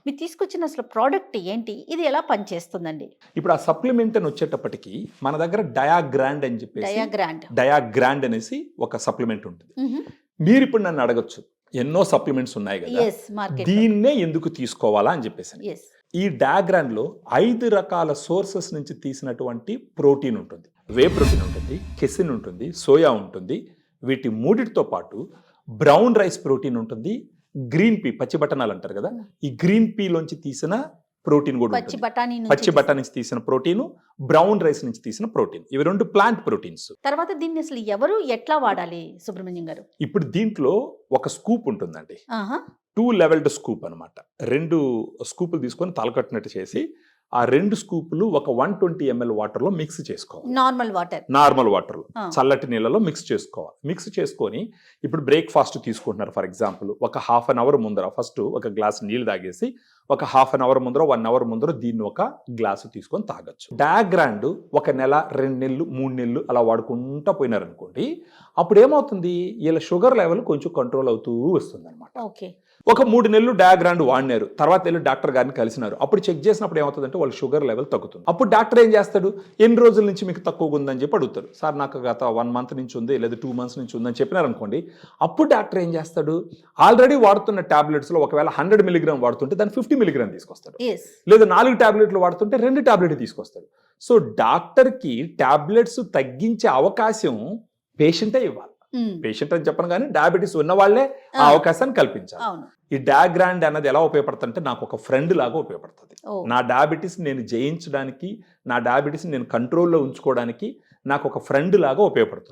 మీరు తీసుకొచ్చిన అసలు ప్రోడక్ట్ ఏంటి? ఇది ఎలా పనిచేస్తుందండి? ఇప్పుడు ఆ సప్లిమెంట్ అని వచ్చేటప్పటికి మన దగ్గర డయాగ్రాండ్ అని చెప్పేసి డయాగ్రాండ్. డయాగ్రాండ్ అనేసి ఒక సప్లిమెంట్ ఉంటుంది. మీరు ఇప్పుడు నన్ను అడగొచ్చు, ఎన్నో సప్లిమెంట్స్ ఉన్నాయి కదా, ఎస్, మార్కెట్. దీన్నే ఎందుకు తీసుకోవాలా అని చెప్పేసి. ఎస్. ఈ డయాగ్రాండ్ లో 5 రకాల సోర్సెస్ నుంచి తీసినటువంటి ప్రోటీన్ ఉంటుంది. వే ప్రోటీన్ ఉంటుంది, కెసిన్ ఉంటుంది, సోయా ఉంటుంది. వీటి మూడిటితో పాటు బ్రౌన్ రైస్ ప్రోటీన్ ఉంటుంది, గ్రీన్ పీ, పచ్చి బఠానాలు అంటారు కదా, ఈ గ్రీన్ పీ లోంచి తీసిన ప్రోటీన్ కూడా పచ్చి ఉంటుంది. బఠానీ పచ్చి బఠానీ నుంచి తీసిన ప్రోటీన్, బ్రౌన్ రైస్ నుంచి తీసిన ప్రోటీన్, ఇవి 2 ప్లాంట్ ప్రోటీన్స్. తర్వాత దీన్ని అసలు ఎవరు ఎట్లా వాడాలి సుబ్రహ్మణ్యం గారు? ఇప్పుడు దీంట్లో ఒక స్కూప్ ఉంటుందండి, ఆహా. 2 లెవెల్డ్ స్కూప్ అనమాట. 2 స్కూపులు తీసుకొని తలకట్టినట్టు చేసి ఆ 2 స్కూపులు ఒక 120 ml వాటర్లో మిక్స్ చేసుకోవాలి. Normal water. నార్మల్ వాటర్లో, ఆ. చల్లటి నీళ్ళలో మిక్స్ చేసుకోవాలి. మిక్స్ చేసుకొని ఇప్పుడు బ్రేక్ఫాస్ట్ తీసుకుంటున్నారు ఫర్ ఎగ్జాంపుల్, ఒక హాఫ్ అన్ అవర్ ముందర ఫస్ట్ ఒక గ్లాస్ నీళ్ళు తాగేసి ఒక హాఫ్ అన్ అవర్ ముందర 1 అవర్ ముందర దీన్ని ఒక గ్లాసు తీసుకొని తాగొచ్చు. డయాగ్రాండ్ 1 నెల 2 నెలలు 3 నెలలు అలా వాడుకుంటా పోయినారనుకోండి, అప్పుడు ఏమవుతుంది, వీళ్ళ షుగర్ లెవెల్ కొంచెం కంట్రోల్ అవుతూ వస్తుంది అనమాట. ఓకే. ఒక 3 నెలలు డయాగ్రాండ్ వాడినారు, తర్వాత వెళ్ళి డాక్టర్ గారిని కలిసినారు. అప్పుడు చెక్ చేసినప్పుడు ఏమవుతుందంటే వాళ్ళ షుగర్ లెవెల్ తగ్గుతుంది. అప్పుడు డాక్టర్ ఏం చేస్తాడు, ఎన్ని రోజుల నుంచి మీకు తక్కువగా ఉందని చెప్పి అడుగుతారు. సార్ నాకు గత 1 మంత్ నుంచి ఉంది లేదా 2 మంత్స్ నుంచి ఉందని చెప్పినారు అనుకోండి, అప్పుడు డాక్టర్ ఏం చేస్తాడు, ఆల్రెడీ వాడుతున్న టాబ్లెట్స్లో ఒకవేళ 100 మిలిగ్రామ్ వాడుతుంటే దాన్ని 50 మిలిగ్రామ్ తీసుకొస్తాడు, ఎస్. లేదా 4 టాబ్లెట్లు వాడుతుంటే 2 టాబ్లెట్ తీసుకొస్తాడు. సో డాక్టర్కి టాబ్లెట్స్ తగ్గించే అవకాశం పేషెంటే ఇవ్వాలి. పేషెంట్ అని చెప్పను కానీ డయాబెటీస్ ఉన్న వాళ్ళే ఆ అవకాశాన్ని కల్పించాలి. అవును. ఈ డయాగ్రాండ్ అన్నది ఎలా ఉపయోగపడుతుంది అంటే నాకు ఒక ఫ్రెండ్ లాగా ఉపయోగపడుతుంది. ఓ. నా డయాబెటీస్ నేను జయించడానికి, నా డయాబెటీస్ నేను కంట్రోల్లో ఉంచుకోవడానికి నాకు ఒక ఫ్రెండ్ లాగా ఉపయోగపడుతుంది.